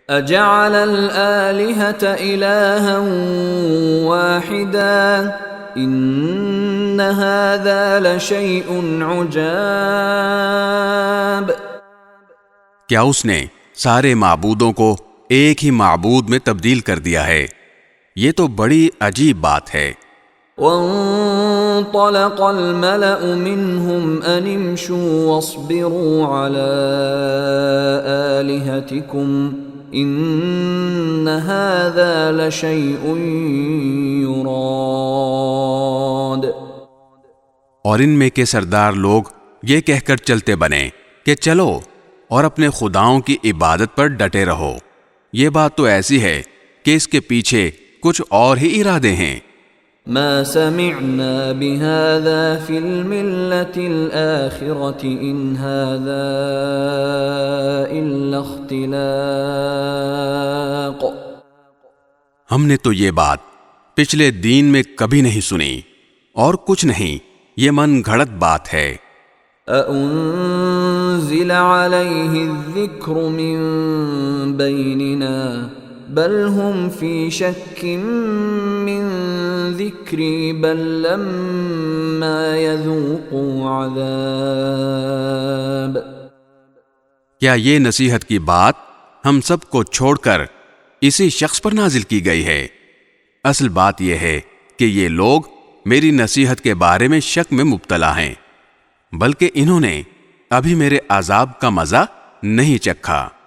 اجعل الآلہۃ الہا واحدا ان ھذا لشیء عجاب، کیا اس نے سارے معبودوں کو ایک ہی معبود میں تبدیل کر دیا ہے؟ یہ تو بڑی عجیب بات ہے۔ وانطلق الملأ منهم ان امشوا واصبروا على آلهتكم ان هذا لشيء يراد، اور ان میں کے سردار لوگ یہ کہہ کر چلتے بنے کہ چلو اور اپنے خداؤں کی عبادت پر ڈٹے رہو، یہ بات تو ایسی ہے کہ اس کے پیچھے کچھ اور ہی ارادے ہیں۔ ما سمعنا بهذا في الملة الآخرة إن هذا إلا اختلاق، ہم نے تو یہ بات پچھلے دین میں کبھی نہیں سنی، اور کچھ نہیں، یہ من گھڑت بات ہے۔ أأنزل عليه الذكر من بيننا بل هم في شك من ذكري بل لما يذوقوا عذاب، کیا یہ نصیحت کی بات ہم سب کو چھوڑ کر اسی شخص پر نازل کی گئی ہے؟ اصل بات یہ ہے کہ یہ لوگ میری نصیحت کے بارے میں شک میں مبتلا ہیں، بلکہ انہوں نے ابھی میرے عذاب کا مزہ نہیں چکھا۔